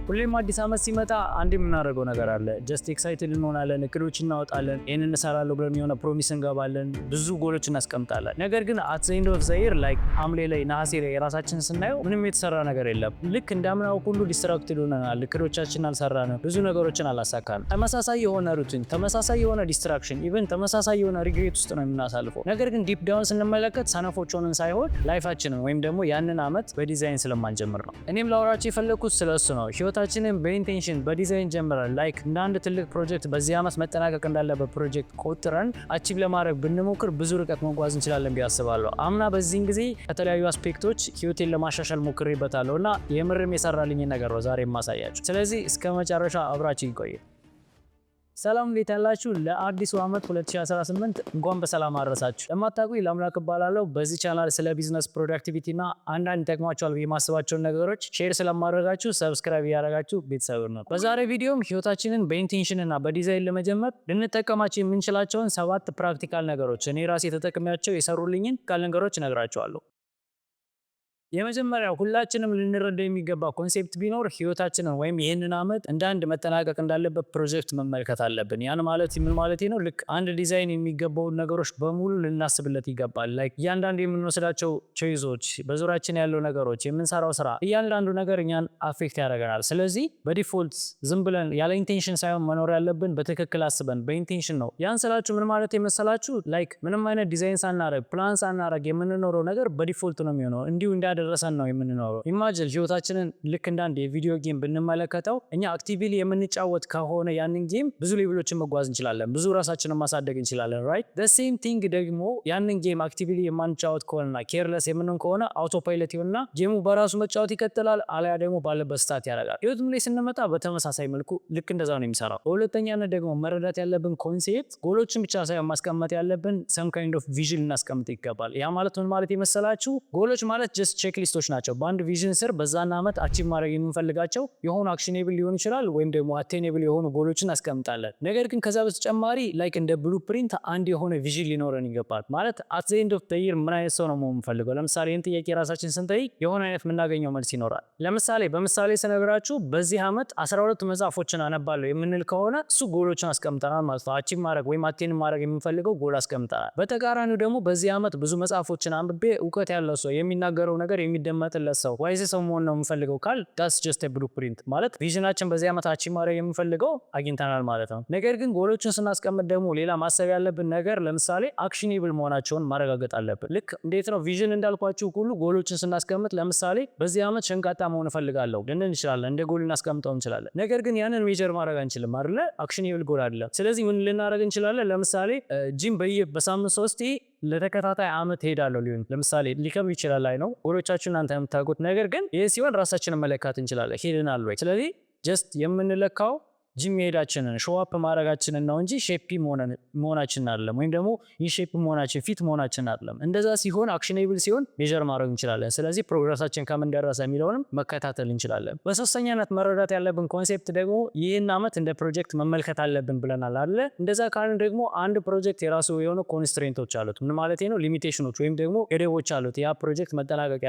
ሁሌም አዲስ ዓመት ሲመጣ አንድ የምናደርገው ነገር አለ። ጀስት ኤክሳይትድ እንሆናለን፣ እቅዶች እናወጣለን፣ ይህንን እንሰራለሁ ብለን የሆነ ፕሮሚስ እንገባለን፣ ብዙ ጎሎች እናስቀምጣለን። ነገር ግን አት ዘ ኤንድ ኦፍ ዘ ይር ላይክ ሐምሌ ላይ ነሐሴ ላይ የራሳችን ስናየው ምንም የተሰራ ነገር የለም። ልክ እንዳምናው ሁሉ ዲስትራክትድ ሆነናል። እቅዶቻችን አልሰራንም፣ ብዙ ነገሮችን አላሳካንም። ተመሳሳይ የሆነ ሩቲን፣ ተመሳሳይ የሆነ ዲስትራክሽን፣ ኢቨን ተመሳሳይ የሆነ ሪግሬት ውስጥ ነው የምናሳልፈው። ነገር ግን ዲፕ ዳውን ስንመለከት ሰነፎች ሆነን ሳይሆን ላይፋችንን ወይም ደግሞ ያንን ዓመት በዲዛይን ስለማንጀምር ነው። እኔም ላወራችሁ የፈለኩት ስለሱ ነው። ህይወታችንን በኢንቴንሽን በዲዛይን ጀምረን ላይክ እንደ አንድ ትልቅ ፕሮጀክት በዚህ ዓመት መጠናቀቅ እንዳለበት ፕሮጀክት ቆጥረን አቺቭ ለማድረግ ብንሞክር ብዙ ርቀት መጓዝ እንችላለን ብዬ አስባለሁ። አምና በዚህን ጊዜ ከተለያዩ አስፔክቶች ህይወቴን ለማሻሻል ሞክሬበታለሁ እና የምርም የሰራልኝ ነገር ነው ዛሬ የማሳያችሁ። ስለዚህ እስከ መጨረሻ አብራችሁ ይቆዩ። ሰላም እንዴት ያላችሁ? ለአዲሱ ዓመት 2018 እንኳን በሰላም አደረሳችሁ። ለማታውቁኝ ለአምላክ እባላለሁ። በዚህ ቻናል ስለ ቢዝነስ ፕሮዳክቲቪቲ እና አንዳንድ ይጠቅማችኋል ብዬ የማስባቸውን ነገሮች ሼር ስለማድረጋችሁ ሰብስክራይብ ያደረጋችሁ ቤተሰብ ነው። በዛሬ ቪዲዮም ህይወታችንን በኢንቴንሽን እና በዲዛይን ለመጀመር ልንጠቀማቸው የምንችላቸውን 7 ፕራክቲካል ነገሮች እኔ ራሴ ተጠቅሜያቸው የሰሩልኝን ቃል ነገሮች እነግራችኋለሁ። የመጀመሪያው ሁላችንም ልንረዳ የሚገባ ኮንሴፕት ቢኖር ህይወታችንን ወይም ይህንን ዓመት እንደ አንድ መጠናቀቅ እንዳለበት ፕሮጀክት መመልከት አለብን። ያን ማለት ምን ማለት ነው? ልክ አንድ ዲዛይን የሚገባውን ነገሮች በሙሉ ልናስብለት ይገባል። ላይክ እያንዳንዱ የምንወስዳቸው ቾይዞች፣ በዙሪያችን ያለው ነገሮች፣ የምንሰራው ስራ፣ እያንዳንዱ ነገር እኛን አፌክት ያደርገናል። ስለዚህ በዲፎልት ዝም ብለን ያለ ኢንቴንሽን ሳይሆን መኖር ያለብን በትክክል አስበን በኢንቴንሽን ነው። ያን ስላችሁ ምን ማለት የመሰላችሁ? ላይክ ምንም አይነት ዲዛይን ሳናረግ ፕላን ሳናረግ የምንኖረው ነገር በዲፎልት ነው የሚሆነው። እንዲሁ ደረሰን ነው የምንኖረው። ኢማጂን ህይወታችንን ልክ እንዳንድ የቪዲዮ ጌም ብንመለከተው እኛ አክቲቭሊ የምንጫወት ከሆነ ያንን ጌም ብዙ ሌቭሎችን መጓዝ እንችላለን፣ ብዙ ራሳችንን ማሳደግ እንችላለን። ራይት ዘ ሴም ቲንግ ደግሞ ያንን ጌም አክቲቭሊ የማንጫወት ከሆነና ኬርለስ የምንሆን ከሆነ አውቶ ፓይለት ይሆንና ጌሙ በራሱ መጫወት ይቀጥላል፣ አለያ ደግሞ ባለበት ስታት ያደርጋል። ህይወትም ላይ ስንመጣ በተመሳሳይ መልኩ ልክ እንደዛ ነው የሚሰራው። በሁለተኛነት ደግሞ መረዳት ያለብን ኮንሴፕት ጎሎችን ብቻ ሳይሆን ማስቀመጥ ያለብን ሰም ካይንድ ኦፍ ቪዥን ልናስቀምጥ ይገባል። ያ ማለት ምን ማለት የመሰላችሁ? ጎሎች ማለት ጀስት ቼክሊስቶች ናቸው። በአንድ ቪዥን ስር በዛና ዓመት አቺቭ ማድረግ የምንፈልጋቸው የሆኑ አክሽኔብል ሊሆን ይችላል ወይም ደግሞ አቴኔብል የሆኑ ጎሎችን አስቀምጣለን። ነገር ግን ከዛ በተጨማሪ ላይክ እንደ ብሉፕሪንት አንድ የሆነ ቪዥን ሊኖረን ይገባል። ማለት አት ዘ ኤንድ ኦፍ ዘ ይር ምን አይነት ሰው ነው መሆን የምፈልገው? ለምሳሌ ይህን ጥያቄ ራሳችን ስንጠይቅ የሆነ አይነት የምናገኘው መልስ ይኖራል። ለምሳሌ በምሳሌ ስነግራችሁ በዚህ ዓመት 12 መጽሐፎችን አነባለሁ የምንል ከሆነ እሱ ጎሎችን አስቀምጠናል ማለት ነው። አቺቭ ማድረግ ወይም አቴን ማድረግ የምንፈልገው ጎል አስቀምጠናል። በተቃራኒው ደግሞ በዚህ ዓመት ብዙ መጽሐፎችን አንብቤ እውቀት ያለው ሰው የሚናገረው ነገር የሚደመጥለት ሰው ዋይዝ ሰው መሆን ነው የምንፈልገው ካል ዳስ ጀስት ኤ ብሉፕሪንት ማለት ቪዥናችን በዚህ ዓመት አቺቭ ማድረግ የምንፈልገው አግኝተናል ማለት ነው። ነገር ግን ጎሎችን ስናስቀምጥ ደግሞ ሌላ ማሰብ ያለብን ነገር ለምሳሌ አክሽኔብል መሆናቸውን ማረጋገጥ አለብን። ልክ እንዴት ነው ቪዥን እንዳልኳችሁ ሁሉ ጎሎችን ስናስቀምጥ ለምሳሌ በዚህ ዓመት ሸንቃጣ መሆን እፈልጋለሁ ልንል እንችላለን፣ እንደ ጎል እናስቀምጠው እንችላለን። ነገር ግን ያንን ሜጀር ማድረግ አንችልም አይደለ? አክሽኔብል ጎል አይደለም። ስለዚህ ምን ልናደርግ እንችላለን? ለምሳሌ ጂም በሳምንት 3 ለተከታታይ ዓመት ሄዳለሁ ሊሆን ለምሳሌ ሊከብድ ይችላል ላይ ነው ጎሎቻችን እናንተ የምታውቁት። ነገር ግን ይህ ሲሆን ራሳችንን መለካት እንችላለን፣ ሄደናል ወይ? ስለዚህ ጀስት የምንለካው ጂም ሄዳችንን ሾዋፕ ማድረጋችንን ነው እንጂ ሼፒ መሆናችንን አይደለም፣ ወይም ደግሞ ኢንሼፕ መሆናችን ፊት መሆናችንን አይደለም። እንደዛ ሲሆን አክሽኔብል ሲሆን ሜጀር ማድረግ እንችላለን። ስለዚህ ፕሮግረሳችን ከምን ደረሰ የሚለውንም መከታተል እንችላለን። በሶስተኛነት መረዳት ያለብን ኮንሴፕት ደግሞ ይህን ዓመት እንደ ፕሮጀክት መመልከት አለብን ብለናል አይደለ? እንደዛ ካልን ደግሞ አንድ ፕሮጀክት የራሱ የሆኑ ኮንስትሬንቶች አሉት። ምን ማለት ነው? ሊሚቴሽኖች ወይም ደግሞ ገደቦች አሉት። ያ ፕሮጀክት መጠናቀቅ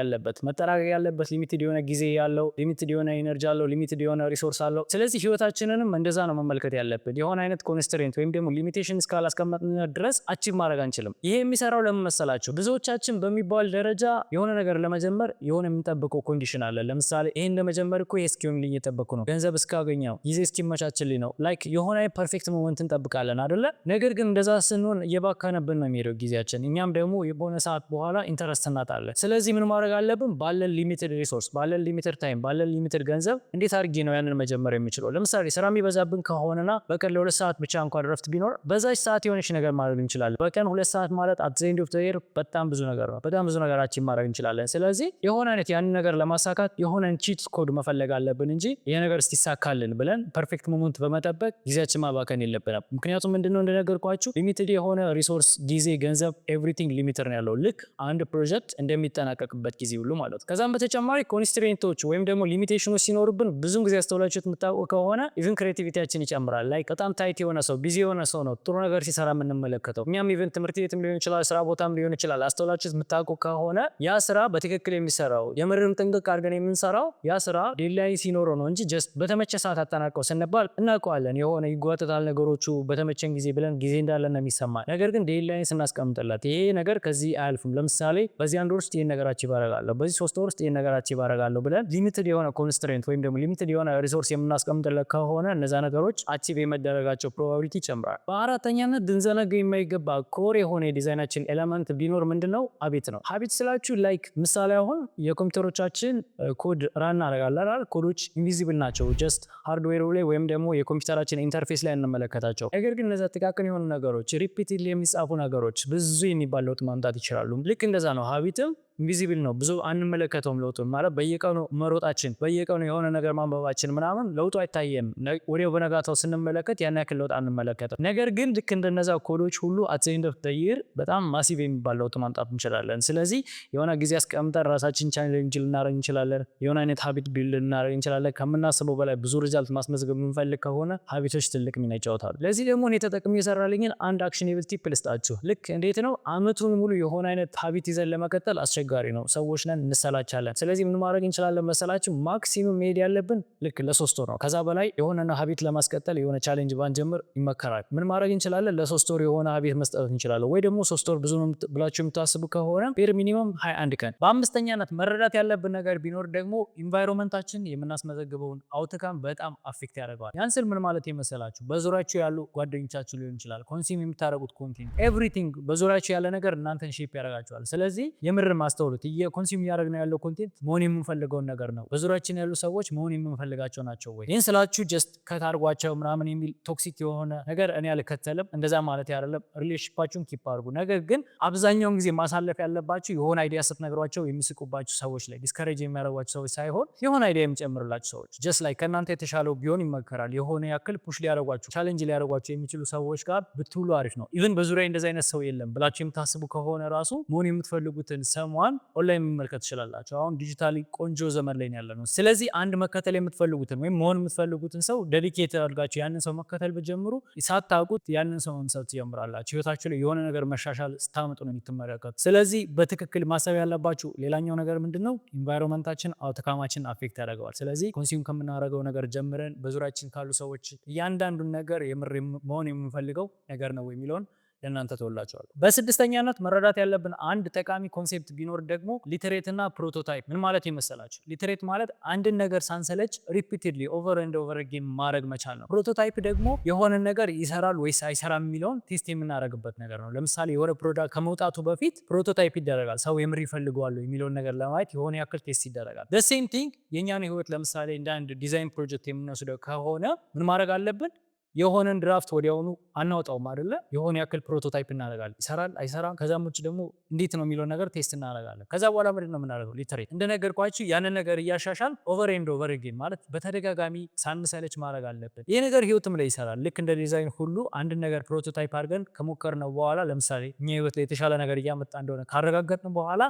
ያለበት ሊሚትድ የሆነ ጊዜ ያለው፣ ሊሚትድ የሆነ ኢነርጂ አለው፣ ሊሚትድ የሆነ ሪሶርስ አለው። ስለዚህ ህይወታችንንም እንደዛ ነው መመልከት ያለብን። የሆነ አይነት ኮንስትሬንት ወይም ደግሞ ሊሚቴሽን እስካላስቀመጥን ድረስ አቺቭ ማድረግ አንችልም። ይሄ የሚሰራው ለምን መሰላችሁ? ብዙዎቻችን በሚባል ደረጃ የሆነ ነገር ለመጀመር የሆነ የምንጠብቀው ኮንዲሽን አለ። ለምሳሌ ይሄን ለመጀመር እኮ እስኪሆንልኝ እየጠበቅኩ ነው፣ ገንዘብ እስካገኘው፣ ጊዜ እስኪመቻችልኝ ነው። ላይክ የሆነ ፐርፌክት ሞመንት እንጠብቃለን አይደለ? ነገር ግን እንደዛ ስንሆን እየባከነብን ነው የሚሄደው ጊዜያችን። እኛም ደግሞ የሆነ ሰዓት በኋላ ኢንተረስት እናጣለን። ስለዚህ ምን ማድረግ አለብን? ባለን ሊሚትድ ሪሶርስ፣ ባለን ሊሚትድ ታይም፣ ባለን ሊሚትድ ገንዘብ እንዴት አድርጌ ነው ያንን መጀመር የሚችለው? ለምሳሌ ስራ የሚበዛብን ከሆነና በቀን ለ2 ሰዓት ብቻ እንኳን ረፍት ቢኖር በዛች ሰዓት የሆነች ነገር ማድረግ እንችላለን። በቀን 2 ሰዓት ማለት አት ዘ ኤንድ ኦፍ ዘ ይር በጣም ብዙ ነገር ነው። በጣም ብዙ ነገራችን ማድረግ እንችላለን። ስለዚህ የሆነ አይነት ያንን ነገር ለማሳካት የሆነ ቺት ኮድ መፈለግ አለብን እንጂ ይሄ ነገር እስኪሳካልን ብለን ፐርፌክት ሞመንት በመጠበቅ ጊዜያችን ማባከን የለብንም። ምክንያቱም ምንድነው እንደነገርኳችሁ ሊሚትድ የሆነ ሪሶርስ፣ ጊዜ፣ ገንዘብ ኤቭሪቲንግ ሊሚትድ ነው ያለው ልክ አንድ ፕሮጀክት እንደሚጠናቀቅበት ጊዜ ሁሉ ማለት ነው። ከዛም በተጨማሪ ኮንስትሬንቶች ወይም ደግሞ ሊሚቴሽኖች ሲኖርብን ብዙ ጊዜ አስተውላችሁት የምታውቁ ከሆነ ኢቭን ክሬቲቪቲያችን ይጨምራል። ላይ በጣም ታይት የሆነ ሰው ቢዚ የሆነ ሰው ነው ጥሩ ነገር ሲሰራ የምንመለከተው። እኛም ኢቨን ትምህርት ቤትም ሊሆን ይችላል፣ ስራ ቦታም ሊሆን ይችላል። አስተውላችሁ የምታውቁ ከሆነ ያ ስራ በትክክል የሚሰራው የምርም ጥንቅቅ አድርገን የምንሰራው ያ ስራ ዴድላይን ሲኖረው ነው እንጂ ጀስት በተመቸ ሰዓት አጠናቀው ስንባል እናውቀዋለን። የሆነ ይጓተታል ነገሮቹ በተመቸን ጊዜ ብለን ጊዜ እንዳለን ነው የሚሰማን። ነገር ግን ዴድላይን ስናስቀምጥለት ይሄ ነገር ከዚህ አያልፍም፣ ለምሳሌ በዚህ 1 ወር ውስጥ ይሄን ነገር አቺቭ አደርጋለሁ፣ በዚህ 3 ወር ውስጥ ይሄን ነገር አቺቭ አደርጋለሁ ብለን ሊሚትድ የሆነ ኮንስትሬንት ወይም ደግሞ ሊሚትድ የሆነ ሪሶርስ የምናስቀምጥለት ከሆነ እነዛ ነገሮች አቺቭ የመደረጋቸው ፕሮባቢሊቲ ይጨምራል። በአራተኛነት ልንዘነጋ የማይገባ ኮር የሆነ የዲዛይናችን ኤሌመንት ቢኖር ምንድነው? ሀቢት ነው። ሀቢት ስላችሁ ላይክ ምሳሌ አሁን የኮምፒውተሮቻችን ኮድ ራን እናደርጋለን። ኮዶች ኢንቪዚብል ናቸው፣ ጀስት ሃርድዌሩ ላይ ወይም ደግሞ የኮምፒውተራችን ኢንተርፌስ ላይ እንመለከታቸው። ነገር ግን እነዛ ጥቃቅን የሆኑ ነገሮች ሪፒትሊ የሚጻፉ ነገሮች ብዙ የሚባል ለውጥ ማምጣት ይችላሉ። ልክ እንደዛ ነው ሀቢትም ኢንቪዚብል ነው፣ ብዙ አንመለከተውም። ለውጡን ማለት በየቀኑ መሮጣችን በየቀኑ የሆነ ነገር ማንበባችን ምናምን ለውጡ አይታየም። ወዲያው በነጋታው ስንመለከት ያን ያክል ለውጥ አንመለከትም። ነገር ግን ልክ እንደነዛ ኮዶች ሁሉ አት ዘ ኤንድ ኦፍ ዘ ይር በጣም ማሲቭ የሚባል ለውጥ ማምጣት እንችላለን። ስለዚህ የሆነ ጊዜ አስቀምጠን ራሳችን ቻሌንጅ ልናደርግ እንችላለን። የሆነ አይነት ሀቢት ቢልድ ልናደርግ እንችላለን። ከምናስበው በላይ ብዙ ሪዛልት ማስመዝገብ የምንፈልግ ከሆነ ሀቢቶች ትልቅ ሚና ይጫወታሉ። ለዚህ ደግሞ እኔ ተጠቅሜ የሰራልኝን አንድ አክሽኔብል ቲፕ ልስጣችሁ። ልክ እንዴት ነው አመቱን ሙሉ የሆነ አይነት ሀቢት ይዘን ለመቀጠል አስቸጋሪ ነው። ሰዎች ነን፣ እንሰላቻለን። ስለዚህ ምን ማድረግ እንችላለን መሰላችሁ? ማክሲመም መሄድ ያለብን ልክ ለ3 ወር ነው። ከዛ በላይ የሆነ ሀቢት ለማስቀጠል የሆነ ቻሌንጅ ባንጀምር ይመከራል። ምን ማድረግ እንችላለን? ለ3 ወር የሆነ ሀቢት መስጠት እንችላለን። ወይ ደግሞ 3 ወር ብዙ ነው ብላችሁ የምታስቡ ከሆነ ፔር ሚኒመም 21 ቀን። በአምስተኛነት መረዳት ያለብን ነገር ቢኖር ደግሞ ኢንቫይሮንመንታችን የምናስመዘግበውን አውትካም በጣም አፌክት ያደርገዋል። ያን ስል ምን ማለት የመሰላችሁ? በዙሪያችሁ ያሉ ጓደኞቻችሁ ሊሆን ይችላል፣ ኮንሱም የምታደርጉት ኮንቴንት ኤቭሪቲንግ በዙሪያችሁ ያለ ነገር እናንተን ሼፕ ያደርጋችኋል። ስለዚህ የምር ማስተውሉት የኮንሱም እያደረግነው ያለው ኮንቴንት መሆን የምንፈልገውን ነገር ነው? በዙሪያችን ያሉ ሰዎች መሆን የምንፈልጋቸው ናቸው ወይ? ይህን ስላችሁ ጀስት ከታርጓቸው ምናምን የሚል ቶክሲክ የሆነ ነገር እኔ አልከተልም። እንደዛ ማለት አይደለም። ሪሌሽንሺፓችሁን ኪፕ አድርጉ። ነገር ግን አብዛኛውን ጊዜ ማሳለፍ ያለባችሁ የሆነ አይዲያ ስትነግሯቸው የሚስቁባችሁ ሰዎች ላይ፣ ዲስከሬጅ የሚያደርጓቸው ሰዎች ሳይሆን የሆነ አይዲያ የሚጨምርላችሁ ሰዎች ጀስት ላይ ከእናንተ የተሻለው ቢሆን ይመከራል። የሆነ ያክል ፑሽ ሊያደርጓችሁ ቻሌንጅ ሊያደርጓችሁ የሚችሉ ሰዎች ጋር ብትውሉ አሪፍ ነው። ኢቭን በዙሪያ እንደዚ አይነት ሰው የለም ብላችሁ የምታስቡ ከሆነ ራሱ መሆን የምትፈልጉትን ሰሟን ኦንላይን መመልከት ትችላላችሁ። አሁን ዲጂታሊ ቆንጆ ዘመን ላይ ያለ ነው። ስለዚህ አንድ መከተል የምትፈልጉትን ወይም መሆን የምትፈልጉትን ሰው ዴዲኬት አድርጋችሁ ያንን ሰው መከተል ብትጀምሩ ሳታውቁት ያንን ሰው መምሰል ትጀምራላችሁ። ህይወታችሁ ላይ የሆነ ነገር መሻሻል ስታመጡ ነው የምትመለከቱ። ስለዚህ በትክክል ማሰብ ያለባችሁ ሌላኛው ነገር ምንድነው? ኢንቫይሮንመንታችን አውትካማችን አፌክት ያደርገዋል። ስለዚህ ኮንሱም ከምናደርገው ነገር ጀምረን በዙሪያችን ካሉ ሰዎች እያንዳንዱን ነገር የምር መሆን የምንፈልገው ነገር ነው የሚለውን ለእናንተ ተወላቸዋል። በስድስተኛነት መረዳት ያለብን አንድ ጠቃሚ ኮንሴፕት ቢኖር ደግሞ ሊተሬት እና ፕሮቶታይፕ። ምን ማለት ይመሰላችሁ? ሊተሬት ማለት አንድን ነገር ሳንሰለች ሪፒትድሊ ኦቨር ኤንድ ኦቨር አጌን ማድረግ መቻል ነው። ፕሮቶታይፕ ደግሞ የሆነ ነገር ይሰራል ወይስ አይሰራም የሚለውን ቴስት የምናደርግበት ነገር ነው። ለምሳሌ የሆነ ፕሮዳክት ከመውጣቱ በፊት ፕሮቶታይፕ ይደረጋል። ሰው የምር ይፈልገዋል የሚለውን ነገር ለማየት የሆነ ያክል ቴስት ይደረጋል። the same thing የኛን ህይወት ለምሳሌ እንደ አንድ ዲዛይን ፕሮጀክት የምንወስደው ከሆነ ምን ማድረግ አለብን? የሆነን ድራፍት ወዲያውኑ አናውጣውም አይደለ? የሆነ ያክል ፕሮቶታይፕ እናደርጋለን። ይሰራል አይሰራም፣ ከዛም ውጭ ደግሞ እንዴት ነው የሚለው ነገር ቴስት እናደርጋለን። ከዛ በኋላ ምንድን ነው የምናደርገው? ሊተሬት እንደነገርኳችሁ ያንን ነገር እያሻሻል ኦቨር ኤንድ ኦቨር አጌን ማለት በተደጋጋሚ ሳንሰለች ማድረግ አለብን። ይህ ነገር ህይወትም ላይ ይሰራል። ልክ እንደ ዲዛይን ሁሉ አንድ ነገር ፕሮቶታይፕ አድርገን ከሞከርነው በኋላ ለምሳሌ እኛ ህይወት ላይ የተሻለ ነገር እያመጣ እንደሆነ ካረጋገጥን በኋላ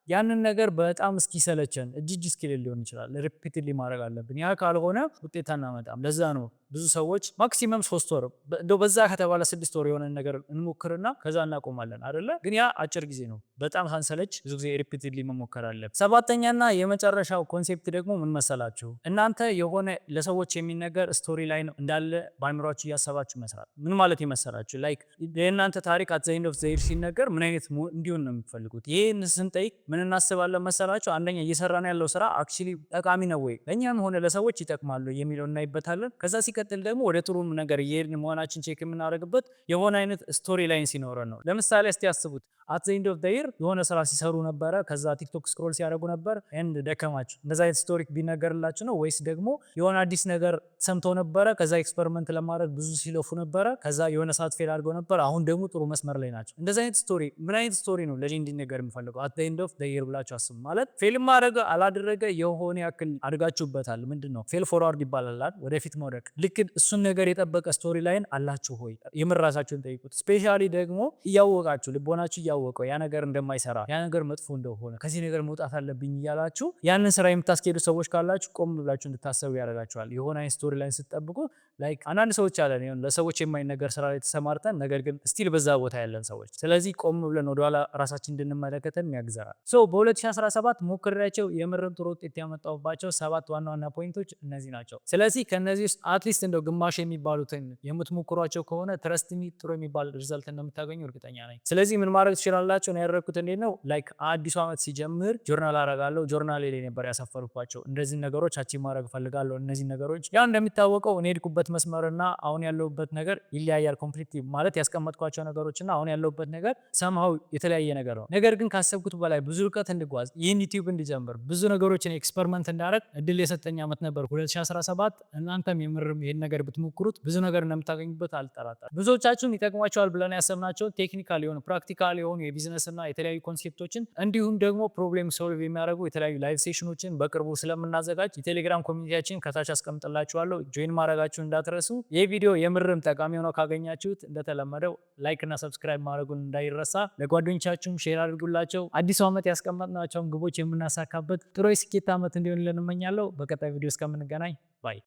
ያንን ነገር በጣም እስኪሰለቸን እጅ እስኪልል ሊሆን ይችላል ሪፒትሊ ማድረግ አለብን። ያ ካልሆነ ውጤት አናመጣም። ለዛ ነው ብዙ ሰዎች ማክሲመም 3 ወር እንደው በዛ ከተባለ 6 ወር የሆነ ነገር እንሞክርና ከዛ እናቆማለን አይደለ? ግን ያ አጭር ጊዜ ነው። በጣም ሳንሰለች ብዙ ጊዜ ሪፒትሊ መሞከር አለብን። ሰባተኛና የመጨረሻው ኮንሴፕት ደግሞ ምን መሰላችሁ? እናንተ የሆነ ለሰዎች የሚነገር ስቶሪ ላይን እንዳለ በአእምሯችሁ እያሰባችሁ መስራት። ምን ማለት ይመሰላችሁ? ላይክ የእናንተ ታሪክ አት ዘ ኤንድ ኦፍ ዘ ይር ሲነገር ምን አይነት እንዲሆን ነው የምትፈልጉት? ይሄን ስንጠይቅ ምን እናስባለን መሰላችሁ? አንደኛ እየሰራን ያለው ስራ አክቹሊ ጠቃሚ ነው ወይ ለእኛም ሆነ ለሰዎች ይጠቅማሉ የሚለው እናይበታለን። ከዛ ሲቀጥል ደግሞ ወደ ጥሩ ነገር እየሄድን መሆናችን ቼክ የምናደርግበት የሆነ አይነት ስቶሪ ላይን ሲኖረን ነው። ለምሳሌ እስቲ ያስቡት አት ዘ ኤንድ ኦፍ ዘ ይር የሆነ ስራ ሲሰሩ ነበረ፣ ከዛ ቲክቶክ ስክሮል ሲያደርጉ ነበር ኤንድ ደከማችሁ። እንደዛ አይነት ስቶሪ ቢነገርላችሁ ነው? ወይስ ደግሞ የሆነ አዲስ ነገር ሰምተው ነበረ፣ ከዛ ኤክስፐሪመንት ለማድረግ ብዙ ሲለፉ ነበረ፣ ከዛ የሆነ ሰዓት ፌል አድርገው ነበር፣ አሁን ደግሞ ጥሩ መስመር ላይ ናቸው። እንደዛ አይነት ስቶሪ ምን አይነት ስቶሪ ነው ለዚህ እንዲነገር የሚፈልገው? አት ዘ ኤንድ ኦፍ ዘ ይር ብላችሁ አስቡ። ማለት ፌል ማድረግ አላደረገ የሆነ ያክል አድርጋችሁበታል። ምንድነው ፌል ፎርዋርድ ይባላል፣ ወደፊት መውደቅ። ልክ እሱን ነገር የጠበቀ ስቶሪ ላይን አላችሁ ሆይ? የምራሳችሁን ጠይቁት። ስፔሻሊ ደግሞ እያወቃችሁ ልቦናችሁ እያወቀው ያ ነገር እንደማይሰራ ያ ነገር መጥፎ እንደሆነ ከዚህ ነገር መውጣት አለብኝ እያላችሁ ያንን ስራ የምታስኬዱ ሰዎች ካላችሁ ቆም ብላችሁ እንድታሰቡ ያደርጋችኋል። የሆነ አይነት ስቶሪ ላይን ስትጠብቁ ላይክ አንዳንድ ሰዎች አለን ይሁን ለሰዎች የማይነገር ስራ ላይ ተሰማርተን ነገር ግን ስቲል በዛ ቦታ ያለን ሰዎች። ስለዚህ ቆም ብለን ወደኋላ ራሳችን እንድንመለከተን ያግዘናል። ሶ በ2017 ሞክሬያቸው የምርም ጥሩ ውጤት ያመጣሁባቸው 7 ዋና ዋና ፖይንቶች እነዚህ ናቸው። ስለዚህ ከነዚህ ውስጥ አትሊስት እንደው ግማሽ የሚባሉትን የምትሞክሯቸው ከሆነ ትረስት ሚ ጥሩ የሚባል ሪዛልት እንደምታገኙ እርግጠኛ ነኝ። ስለዚህ ምን ማድረግ ትችላላችሁ? ነው ያደረኩት እንዴት ነው ላይክ አዲሱ ዓመት ሲጀምር ጆርናል አረጋለሁ። ጆርናል ላይ ነበር ያሰፈርኳቸው እንደዚህ ነገሮች አቺቭ ማድረግ ፈልጋለሁ። እነዚህ ነገሮች ያ እንደሚታወቀው እኔ ሄድኩበት መስመርና አሁን ያለሁበት ነገር ይለያያል። ኮምፕሊትሊ ማለት ያስቀመጥኳቸው ነገሮችና አሁን ያለሁበት ነገር ሰምሃው የተለያየ ነገር ነው። ነገር ግን ካሰብኩት በላይ ብዙ ርቀት እንድጓዝ ይህን ዩቲዩብ እንዲጀምር ብዙ ነገሮችን ኤክስፐሪመንት እንዳደረግ እድል የሰጠኝ ዓመት ነበር 2017። እናንተም የምርም ይሄን ነገር ብትሞክሩት ብዙ ነገር እንደምታገኙበት አልጠራጠርም። ብዙዎቻችሁን ይጠቅሟቸዋል ብለን ያሰብናቸውን ቴክኒካል የሆኑ ፕራክቲካል የሆኑ የቢዝነስ እና የተለያዩ ኮንሴፕቶችን እንዲሁም ደግሞ ፕሮብሌም ሶልቭ የሚያደርጉ የተለያዩ ላይቭ ሴሽኖችን በቅርቡ ስለምናዘጋጅ የቴሌግራም ኮሚኒቲያችን ከታች አስቀምጥላችኋለሁ። ጆይን ማድረጋችሁን እንዳትረሱ። ይህ ቪዲዮ የምርም ጠቃሚ ሆኖ ካገኛችሁት እንደተለመደው ላይክ እና ሰብስክራይብ ማድረጉን እንዳይረሳ። ለጓደኞቻችሁም ሼር አድርጉላቸው። አዲሱ ዓመት ያስቀመጥናቸውን ግቦች የምናሳካበት ጥሩ የስኬት ዓመት እንዲሆን እንመኛለሁ። በቀጣይ ቪዲዮ እስከምንገናኝ ባይ